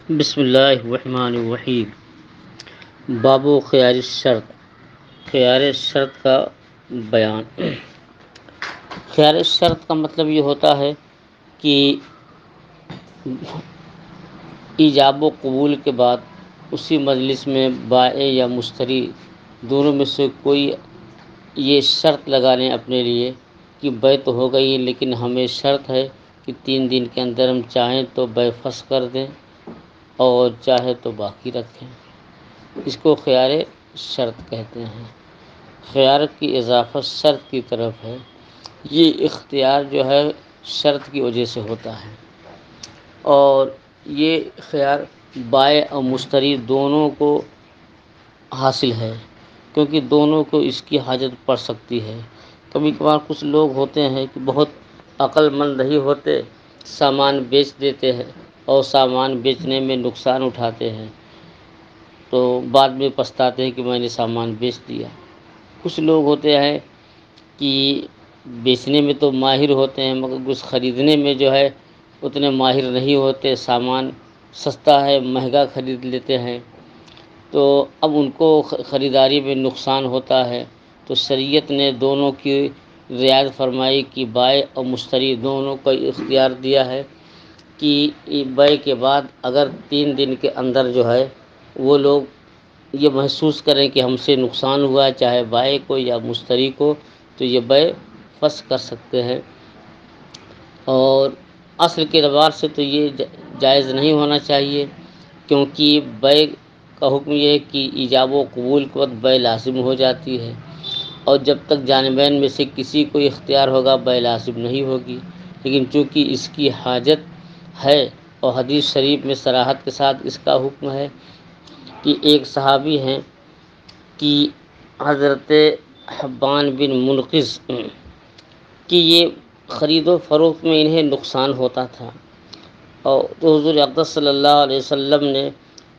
بسم اللہ الرحمن الرحیم۔ باب خیار الشرط، خیار شرط کا بیان۔ خیار شرط کا مطلب یہ ہوتا ہے کہ ایجاب و قبول کے بعد اسی مجلس میں بائع یا مشتری دونوں میں سے کوئی یہ شرط لگا لیں اپنے لیے کہ بیع تو ہو گئی لیکن ہمیں شرط ہے کہ 3 دن کے اندر ہم چاہیں تو بیع فسخ کر دیں اور چاہے تو باقی رکھیں۔ اس کو خیار شرط کہتے ہیں۔ خیار کی اضافت شرط کی طرف ہے۔ یہ اختیار جو ہے شرط کی وجہ سے ہوتا ہے، اور یہ خیار بائع اور مشتری دونوں کو حاصل ہے، کیونکہ دونوں کو اس کی حاجت پڑ سکتی ہے۔ کبھی کبھار کچھ لوگ ہوتے ہیں کہ بہت عقل مند نہیں ہوتے، سامان بیچ دیتے ہیں اور سامان بیچنے میں نقصان اٹھاتے ہیں، تو بعد میں پچھتاتے ہیں کہ میں نے سامان بیچ دیا۔ کچھ لوگ ہوتے ہیں کہ بیچنے میں تو ماہر ہوتے ہیں مگر کچھ خریدنے میں جو ہے اتنے ماہر نہیں ہوتے، سامان سستا ہے مہنگا خرید لیتے ہیں، تو اب ان کو خریداری میں نقصان ہوتا ہے۔ تو شریعت نے دونوں کی رعایت فرمائی کہ بائع اور مشتری دونوں کو اختیار دیا ہے کہ بیع کے بعد اگر 3 دن کے اندر جو ہے وہ لوگ یہ محسوس کریں کہ ہم سے نقصان ہوا ہے، چاہے بائع کو یا مشتری کو، تو یہ بیع فسخ کر سکتے ہیں۔ اور اصل کے اعتبار سے تو یہ جائز نہیں ہونا چاہیے، کیونکہ بیع کا حکم یہ ہے کہ ایجاب و قبول کے وقت بیع لازم ہو جاتی ہے، اور جب تک جانبین میں سے کسی کو اختیار ہوگا بیع لازم نہیں ہوگی۔ لیکن چونکہ اس کی حاجت ہے اور حدیث شریف میں صراحت کے ساتھ اس کا حکم ہے کہ ایک صحابی ہیں کہ حضرت حبان بن منقذ کہ یہ خرید و فروخت میں انہیں نقصان ہوتا تھا، اور تو حضور اقدس صلی اللہ علیہ وسلم نے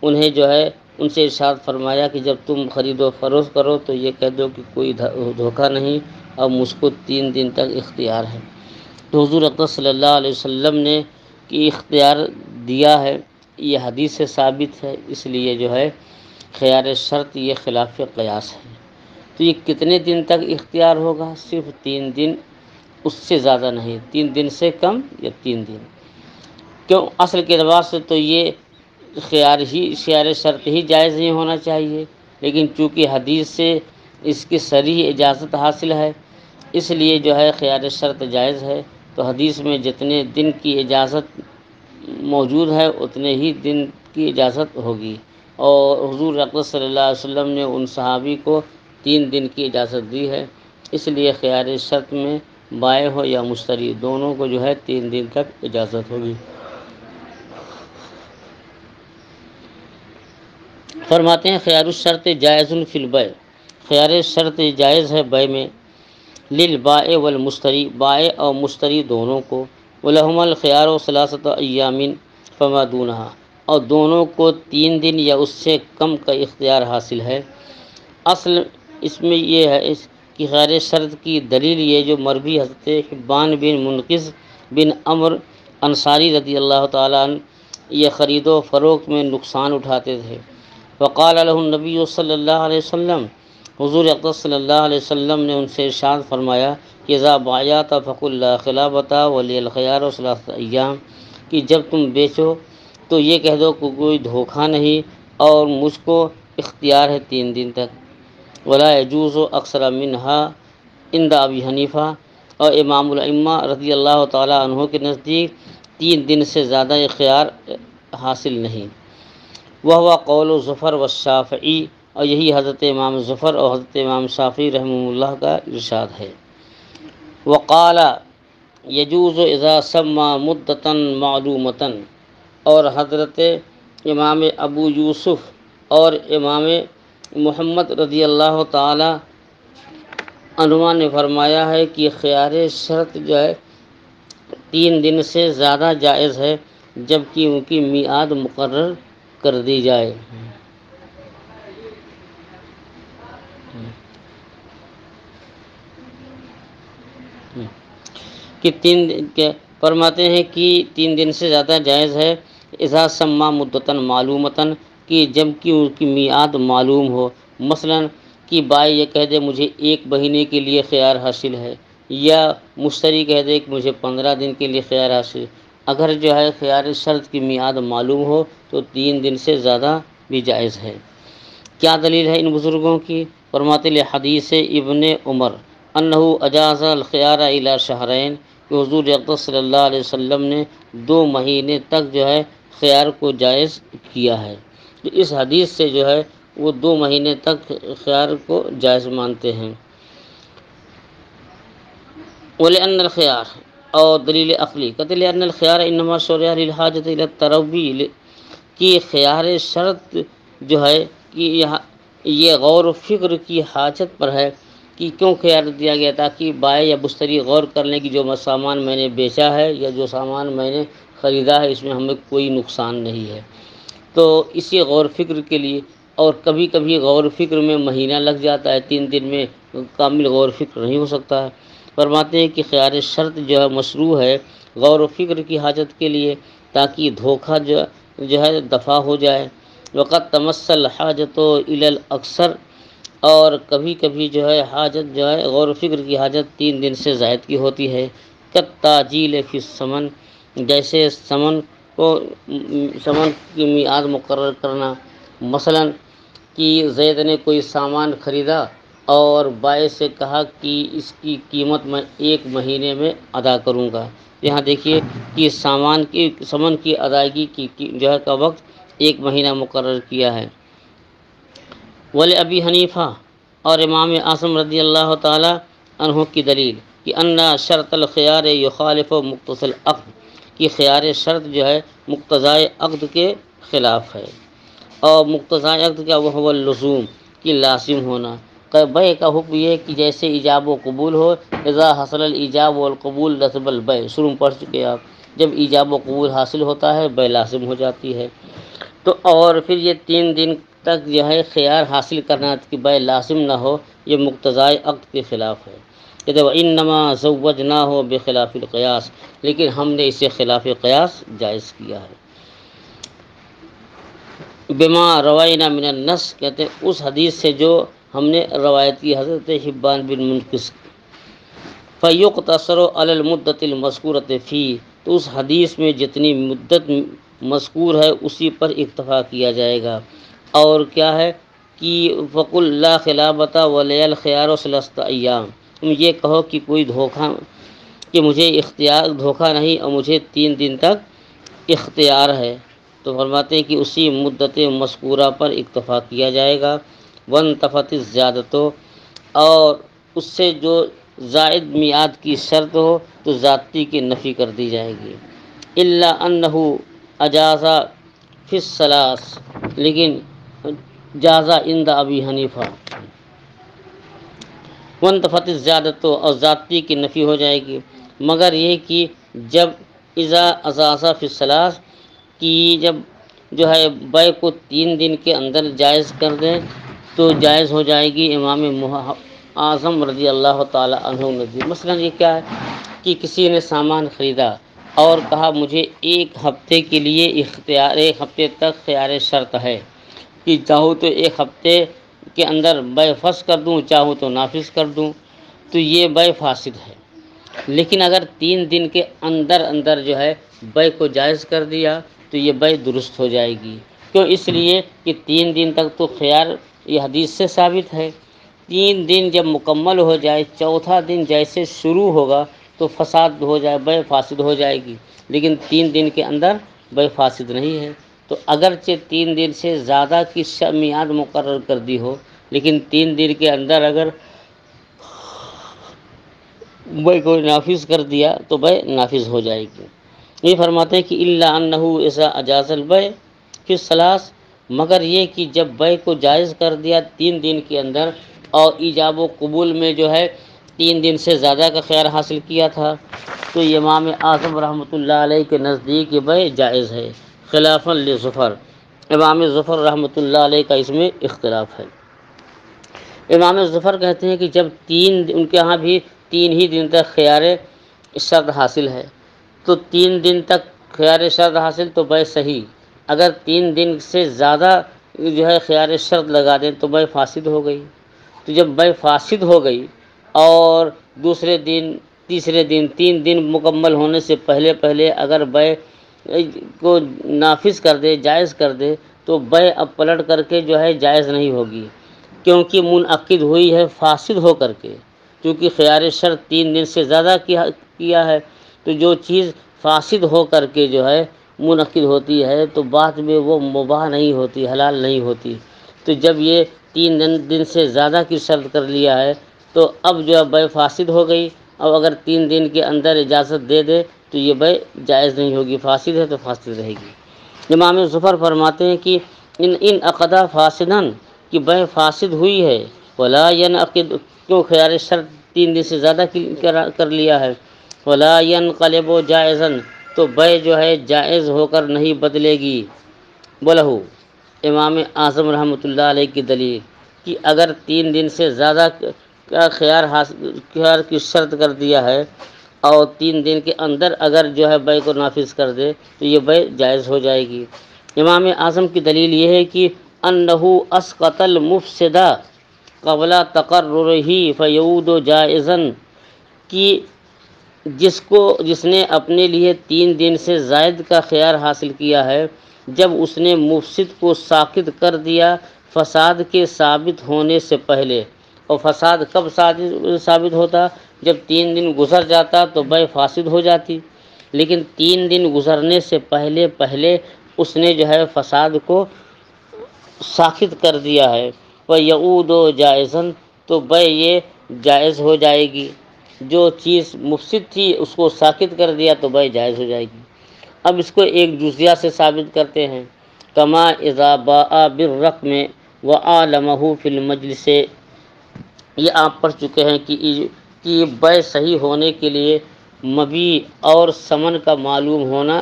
انہیں جو ہے ان سے ارشاد فرمایا کہ جب تم خرید و فروخت کرو تو یہ کہہ دو کہ کوئی دھوکہ نہیں، اور مجھ کو 3 دن تک اختیار ہے۔ تو حضور اقدس صلی اللہ علیہ وسلم نے کہ اختیار دیا ہے، یہ حدیث سے ثابت ہے، اس لیے جو ہے خیار شرط یہ خلاف قیاس ہے۔ تو یہ کتنے دن تک اختیار ہوگا؟ صرف 3 دن، اس سے زیادہ نہیں، 3 دن سے کم یا 3 دن۔ کیوں؟ اصل کے اعتبار سے تو یہ خیار شرط ہی جائز نہیں ہونا چاہیے، لیکن چونکہ حدیث سے اس کی صریح اجازت حاصل ہے، اس لیے جو ہے خیار شرط جائز ہے۔ تو حدیث میں جتنے دن کی اجازت موجود ہے اتنے ہی دن کی اجازت ہوگی، اور حضور اقدس صلی اللہ علیہ وسلم نے ان صحابی کو 3 دن کی اجازت دی ہے، اس لیے خیار شرط میں بائع ہو یا مشتری دونوں کو جو ہے 3 دن تک اجازت ہوگی۔ فرماتے ہیں خیار الشرط جائز فی البیع، خیار شرط جائز ہے بیع میں، للبائع والمشتری، بائع اور مشتری دونوں کو، ولہم الخیار ثلاثۃ ایام فما دونہا، اور دونوں کو 3 دن یا اس سے کم کا اختیار حاصل ہے۔ اصل اس میں یہ ہے کہ خیار شرط کی دلیل یہ جو مروی حضرت حبان بن منقذ بن عمرو انصاری رضی اللہ تعالیٰ عنہ یہ خرید و فروخت میں نقصان اٹھاتے تھے، وقال له النبی صلی اللہ علیہ وسلم، حضور اقدس صلی اللہ علیہ وسلم نے ان سے ارشاد فرمایا کہ اذا بایعت فقل لا خلافۃ ولی الخیار ثلاثۃ ایام، کہ جب تم بیچو تو یہ کہہ دو کہ کوئی دھوکہ نہیں اور مجھ کو اختیار ہے 3 دن تک، ولا یجوز اکثر منہا عند ابی حنیفہ، اور امام الائمہ رضی اللہ تعالیٰ عنہ کے نزدیک 3 دن سے زیادہ اختیار حاصل نہیں، وہ قول ظفر والشافعی، اور یہی حضرت امام ظفر اور حضرت امام شافعی رحمہ اللہ کا ارشاد ہے۔ وقال یجوز اذا سمى مدۃ معلومۃ، اور حضرت امام ابو یوسف اور امام محمد رضی اللہ تعالی عنہما نے فرمایا ہے کہ خیار شرط جو ہے 3 دن سے زیادہ جائز ہے جبکہ ان کی میعاد مقرر کر دی جائے۔ کہ 3 فرماتے ہیں کہ 3 دن سے زیادہ جائز ہے اذا سما مدتن معلومتن کہ جب کہ اس کی میعاد معلوم ہو، مثلا کہ بائی یہ کہہ دے مجھے 1 مہینے کے لیے خیار حاصل ہے، یا مشتری کہہ دے کہ مجھے 15 دن کے لیے خیار حاصل. اگر جو ہے خیار شرط کی میعاد معلوم ہو تو 3 دن سے زیادہ بھی جائز ہے. کیا دلیل ہے ان بزرگوں کی؟ فرماتے ہیں حدیث ابن عمر انہ اجاز الخیار الی شہرین کہ حضور اقدس صلی اللہ علیہ وسلم نے 2 مہینے تک جو ہے خیار کو جائز کیا ہے. اس حدیث سے جو ہے وہ 2 مہینے تک خیار کو جائز مانتے ہیں. ولأن الخيار اور دلیل عقلی کہتے لأن الخيار انما شرع للحاجۃ الى التروی کہ خیار شرط جو ہے کہ یہ غور و فکر کی حاجت پر ہے کہ کیوں خیار دیا گیا، تاکہ بائع یا مشتری غور کر لیں کہ جو سامان میں نے بیچا ہے یا جو سامان میں نے خریدا ہے اس میں ہمیں کوئی نقصان نہیں ہے. تو اسی غور و فکر کے لیے، اور کبھی کبھی غور و فکر میں مہینہ لگ جاتا ہے، 3 دن میں کامل غور و فکر نہیں ہو سکتا ہے. فرماتے ہیں کہ خیار شرط جو ہے مشروع ہے غور و فکر کی حاجت کے لیے، تاکہ دھوکہ جو ہے دفع ہو جائے. وقت تمثل حاجت الی الاکثر اور کبھی کبھی جو ہے حاجت جو ہے غور و فکر کی حاجت 3 دن سے زائد کی ہوتی ہے. کالتاجیل فی الثمن جیسے ثمن کی میعاد مقرر کرنا، مثلا کہ زید نے کوئی سامان خریدا اور بائع سے کہا کہ اس کی قیمت میں 1 مہینے میں ادا کروں گا. یہاں دیکھیے کہ ثمن کی ادائیگی کی جو ہے کا وقت 1 مہینہ مقرر کیا ہے. ولی ابی حنیفہ اور امام اعظم رضی اللہ تعالی عنہ کی دلیل کہ ان شرط الخیار یخالف مقتضی العقد کہ خیار شرط جو ہے مقتضائے عقد کے خلاف ہے. اور مقتضائے عقد کا وہ اللزوم کہ لازم ہونا. بیع کا حکم یہ ہے کہ جیسے ایجاب و قبول ہو، اذا حصل الایجاب والقبول لزم البیع، شروع میں پڑھ چکے آپ. جب ایجاب و قبول حاصل ہوتا ہے بیع لازم ہو جاتی ہے. تو اور پھر یہ 3 دن تک جو ہے خیار حاصل کرنا کہ بیع لازم نہ ہو، یہ مقتضائے عقد کے خلاف ہے. کہتے ہیں انما زوجناہ بخلاف القیاس، لیکن ہم نے اسے خلاف قیاس جائز کیا ہے. بما رواینا من النص کہتے ہیں اس حدیث سے جو ہم نے روایت کی حضرت حبان بن منقذ. فیقتصر علی المدۃ المذکورۃ فیہ تو اس حدیث میں جتنی مدت مذکور ہے اسی پر اکتفا کیا جائے گا. اور کیا ہے کہ فقل لا خلابۃ ولی الخیار ثلاثۃ ایام، تم یہ کہو کہ کوئی دھوکہ کہ مجھے دھوکہ نہیں اور مجھے 3 دن تک اختیار ہے. تو فرماتے ہیں کہ اسی مدت مذکورہ پر اکتفا کیا جائے گا. وانتفت الزیادۃ اور اس سے جو زائد میعاد کی شرط ہو تو زیادتی کی نفی کر دی جائے گی. الا انہ اجاز فی الثلاث لیکن جازہ عند ابی حنیفہ. وانتفت الزیادۃ اور زیادتی کی نفی ہو جائے گی، مگر یہ کہ جب اذا اجاز فی الثلاث کی جب جو ہے بیع کو 3 دن کے اندر جائز کر دیں تو جائز ہو جائے گی. امام اعظم رضی اللہ تعالی عنہ نے مثلا یہ کیا ہے کہ کسی نے سامان خریدا اور کہا مجھے 1 ہفتے کے لیے اختیار، 1 ہفتے تک خیار شرط ہے کہ چاہوں تو 1 ہفتے کے اندر بیع فسخ کر دوں، چاہوں تو نافذ کر دوں، تو یہ بیع فاسد ہے. لیکن اگر 3 دن کے اندر جو ہے بیع کو جائز کر دیا تو یہ بیع درست ہو جائے گی. کیوں؟ اس لیے کہ 3 دن تک تو خیار یہ حدیث سے ثابت ہے. 3 دن جب مکمل ہو جائے، چوتھا دن جیسے شروع ہوگا تو فساد ہو جائے، بیع فاسد ہو جائے گی. لیکن 3 دن کے اندر بیع فاسد نہیں ہے. تو اگرچہ 3 دن سے زیادہ کی میعاد مقرر کر دی ہو، لیکن 3 دن کے اندر اگر بیع کو نافذ کر دیا تو بیع نافذ ہو جائے گی. یہ فرماتے ہیں کہ الا انہ اذا اجاز البیع فی الثلاث مگر یہ کہ جب بیع کو جائز کر دیا 3 دن کے اندر اور ایجاب و قبول میں جو ہے 3 دن سے زیادہ کا خیار حاصل کیا تھا تو امام اعظم رحمۃ اللہ علیہ کے نزدیک یہ بیع جائز ہے، خلافاً لظفر. امام ظفر رحمۃ اللہ علیہ کا اس میں اختلاف ہے. امام ظفر کہتے ہیں کہ جب ان کے ہاں بھی 3 ہی دن تک خیار شرط حاصل ہے تو 3 دن تک خیار شرط حاصل تو بے صحیح، اگر 3 دن سے زیادہ جو ہے خیار شرط لگا دیں تو بے فاسد ہو گئی۔ تو جب بے فاسد ہو گئی اور دوسرے دن تیسرے دن 3 دن مکمل ہونے سے پہلے پہلے اگر بے کو نافذ کر دے، جائز کر دے، تو بے اب پلٹ کر کے جو ہے جائز نہیں ہوگی، کیونکہ منعقد ہوئی ہے فاسد ہو کر کے، کیونکہ خیار شرط 3 دن سے زیادہ کیا ہے، تو جو چیز فاسد ہو کر کے جو ہے منعقد ہوتی ہے تو بعد میں وہ مباح نہیں ہوتی، حلال نہیں ہوتی۔ تو جب یہ 3 دن سے زیادہ کی شرط کر لیا ہے تو اب جو ہے بے فاسد ہو گئی، اب اگر 3 دن کے اندر اجازت دے دے تو یہ بے جائز نہیں ہوگی، فاسد ہے تو فاسد رہے گی۔ امام ظفر فرماتے ہیں کہ ان عقدہ فاسدن کہ بے فاسد ہوئی ہے، ولا ینعقد کیوں خیار شرط 3 دن سے زیادہ کر لیا ہے، ولا ینقلب جائزا تو بے جو ہے جائز ہو کر نہیں بدلے گی۔ بولہو امام اعظم رحمۃ اللہ علیہ کی دلیل کہ اگر 3 دن سے زیادہ کا خیار کی شرط کر دیا ہے اور 3 دن کے اندر اگر جو ہے بے کو نافذ کر دے تو یہ بے جائز ہو جائے گی۔ امام اعظم کی دلیل یہ ہے کہ انہو اسقط المفسدہ قبل تقررہ فیعود جائزا کہ جس نے اپنے لیے 3 دن سے زائد کا خیار حاصل کیا ہے، جب اس نے مفسد کو ساقط کر دیا فساد کے ثابت ہونے سے پہلے، اور فساد کب ثابت ہوتا؟ جب 3 دن گزر جاتا تو بے فاسد ہو جاتی، لیکن 3 دن گزرنے سے پہلے پہلے اس نے جو ہے فساد کو ساقط کر دیا ہے، وَيَعُودُ جَائِزًا تو بے یہ جائز ہو جائے گی۔ جو چیز مفسد تھی اس کو ساقط کر دیا تو بے جائز ہو جائے گی۔ اب اس کو ایک جزیہ سے ثابت کرتے ہیں، کما اذا باء بالرقم وعالمہ فی المجلس، یہ آپ پڑھ چکے ہیں کہ بے صحیح ہونے کے لیے مبیع اور ثمن کا معلوم ہونا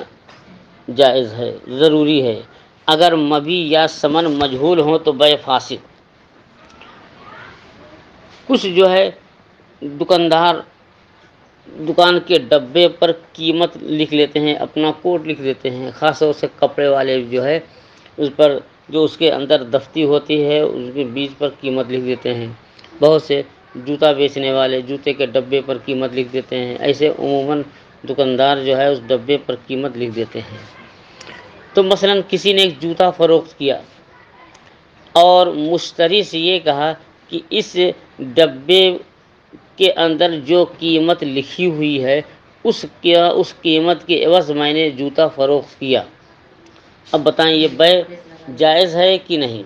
جائز ہے، ضروری ہے۔ اگر مبیع یا ثمن مجہول ہوں تو بے فاسد۔ کچھ جو ہے دکاندار دکان کے ڈبے پر قیمت لکھ لیتے ہیں، اپنا کوڈ لکھ دیتے ہیں، خاص طور سے کپڑے والے جو ہے اس پر جو اس کے اندر دفتی ہوتی ہے اس کے بیچ پر قیمت لکھ دیتے ہیں۔ بہت سے جوتا بیچنے والے جوتے کے ڈبے پر قیمت لکھ دیتے ہیں، ایسے عموماً دکاندار جو ہے اس ڈبے پر قیمت لکھ دیتے ہیں۔ تو مثلا کسی نے ایک جوتا فروخت کیا اور مشتری سے یہ کہا کہ اس ڈبے کے اندر جو قیمت لکھی ہوئی ہے اس قیمت کے عوض میں نے جوتا فروخت کیا، اب بتائیں یہ بے جائز ہے کہ نہیں؟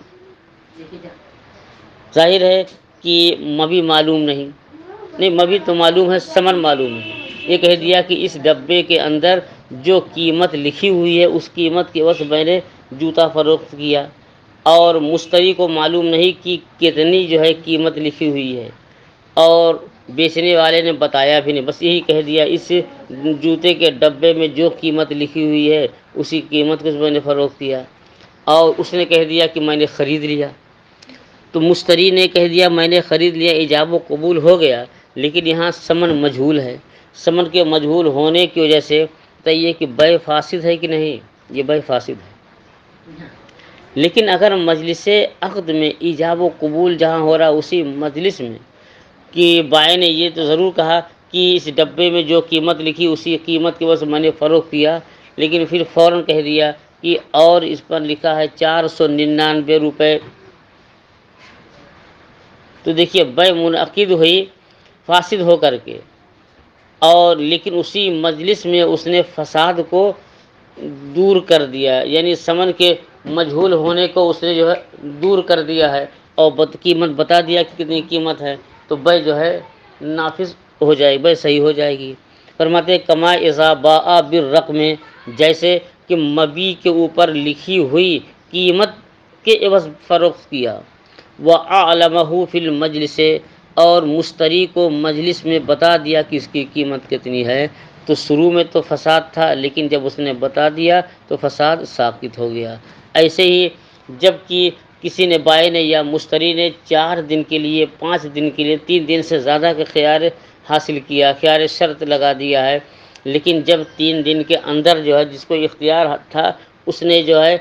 ظاہر ہے کہ مبیع معلوم نہیں، مبیع تو معلوم ہے، ثمن معلوم نہیں۔ یہ کہہ دیا کہ اس ڈبے کے اندر جو قیمت لکھی ہوئی ہے اس قیمت کے عوض میں نے جوتا فروخت کیا، اور مشتری کو معلوم نہیں کہ کتنی جو ہے قیمت لکھی ہوئی ہے، اور بیچنے والے نے بتایا بھی نہیں، بس یہی کہہ دیا اس جوتے کے ڈبے میں جو قیمت لکھی ہوئی ہے اسی قیمت کو میں نے فروخت کیا، اور اس نے کہہ دیا کہ میں نے خرید لیا۔ تو مشتری نے کہہ دیا میں نے خرید لیا، ایجاب و قبول ہو گیا، لیکن یہاں ثمن مجہول ہے، ثمن کے مجہول ہونے کی وجہ سے بتائیے کہ بے فاسد ہے کہ نہیں؟ یہ بے فاسد ہے۔ لیکن اگر مجلس عقد میں ایجاب و قبول جہاں ہو رہا اسی مجلس میں کہ بائع نے یہ تو ضرور کہا کہ اس ڈبے میں جو قیمت لکھی اسی قیمت کی وجہ سے میں نے فروخت کیا، لیکن پھر فوراً کہہ دیا کہ اور اس پر لکھا ہے 499 روپے، تو دیکھیے بے منعقد ہوئی فاسد ہو کر کے، اور لیکن اسی مجلس میں اس نے فساد کو دور کر دیا، یعنی ثمن کے مجہول ہونے کو اس نے جو ہے دور کر دیا ہے اور قیمت بتا دیا کہ کتنی قیمت ہے، تو بے جو ہے نافذ ہو جائے گی، بے صحیح ہو جائے گی۔ فرماتے ہیں کما اذا باء بالرقم، جیسے کہ مبیع کے اوپر لکھی ہوئی قیمت کے عوض فروخت کیا، وَأَعْلَمَهُ فِي الْمَجْلِسِ اور مشتری کو مجلس میں بتا دیا کہ اس کی قیمت کتنی ہے، تو شروع میں تو فساد تھا لیکن جب اس نے بتا دیا تو فساد ساقط ہو گیا۔ ایسے ہی جب کہ کسی نے بائع نے یا مشتری نے 4 دن کے لیے 5 دن کے لیے 3 دن سے زیادہ کا خیار حاصل کیا، خیار شرط لگا دیا ہے، لیکن جب 3 دن کے اندر جو ہے جس کو اختیار تھا اس نے جو ہے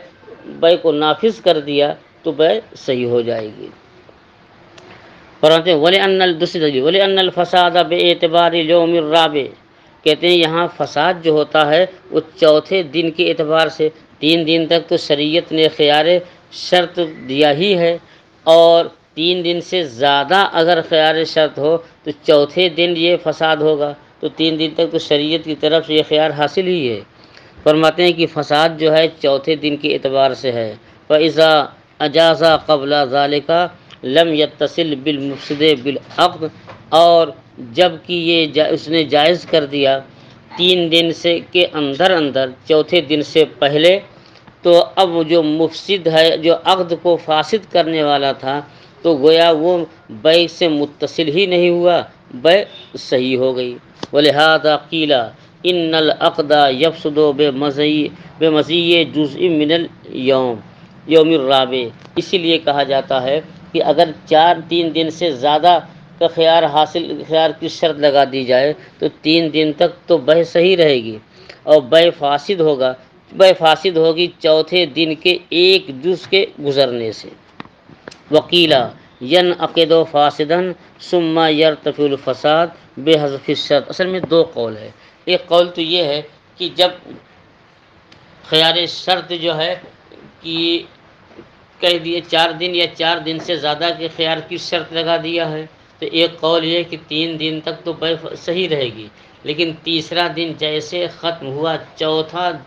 بے کو نافذ کر دیا تو بے صحیح ہو جائے گی۔ فرماتے ہیں وَلِأَنَّ الْفَسَادَ بِاعْتِبَارِ الْيَوْمِ الرَّابِعِ، کہتے ہیں یہاں فساد جو ہوتا ہے وہ چوتھے دن کے اعتبار سے، 3 دن تک تو شریعت نے خیار شرط دیا ہی ہے، اور 3 دن سے زیادہ اگر خیار شرط ہو تو چوتھے دن یہ فساد ہوگا، تو 3 دن تک تو شریعت کی طرف سے یہ خیار حاصل ہی ہے۔ فرماتے ہیں کہ فساد جو ہے چوتھے دن کے اعتبار سے ہے۔ فَإِذَا أَجَازَ قَبْلَ ذَلِكَ لَمْ يَتَّصِلْ بِالْمُفْسِدِ بِالْعَقْدِ، اور جب کہ یہ اس نے جائز کر دیا 3 دن سے کے اندر اندر چوتھے دن سے پہلے، تو اب جو مفسد ہے جو عقد کو فاسد کرنے والا تھا تو گویا وہ بیع سے متصل ہی نہیں ہوا، بیع صحیح ہو گئی۔ وَلِهَذَا قِيلَ إِنَّ الْعَقْدَ يَفْسُدُ بِمَضِيِّ جُزْءٍ مِّنَ الْيَوْمِ الرَّابِعِ، اسی لیے کہا جاتا ہے کہ اگر 3 دن سے زیادہ کا خیار کی شرط لگا دی جائے تو 3 دن تک تو بیع صحیح رہے گی، اور بیع فاسد ہوگی چوتھے دن کے ایک جز کے گزرنے سے۔ وقیلا ينعقد فاسدا ثم يرتفع الفساد بحذف الشرط، اصل میں 2 قول ہے۔ ایک قول تو یہ ہے کہ جب خیار شرط جو ہے کہ کہہ دیے 4 دن یا 4 دن سے زیادہ کے خیار کی شرط لگا دیا ہے، تو ایک قول یہ کہ 3 دن تک تو بیع صحیح رہے گی، لیکن تیسرا دن جیسے ختم ہوا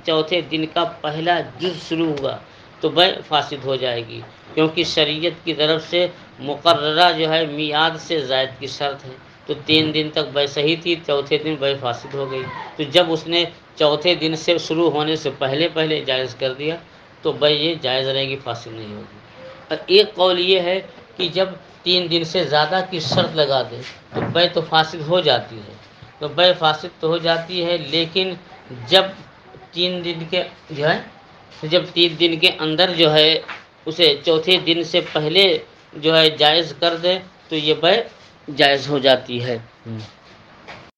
چوتھے دن کا پہلا جز شروع ہوا تو بیع فاسد ہو جائے گی، کیونکہ شریعت کی طرف سے مقررہ جو ہے میعاد سے زائد کی شرط ہے، تو 3 دن تک بیع صحیح تھی، چوتھے دن بیع فاسد ہو گئی، تو جب اس نے چوتھے دن سے شروع ہونے سے پہلے جائز کر دیا تو بیع یہ جائز رہے گی، فاسد نہیں ہوگی۔ اور ایک قول یہ ہے کہ جب 3 دن سے زیادہ کی شرط لگا دے تو بیع تو فاسد ہو جاتی ہے، تو بیع فاسد تو ہو جاتی ہے، لیکن جب 3 دن کے اندر جو ہے اسے چوتھے دن سے پہلے جو ہے جائز کر دے تو یہ بیع جائز ہو جاتی ہے۔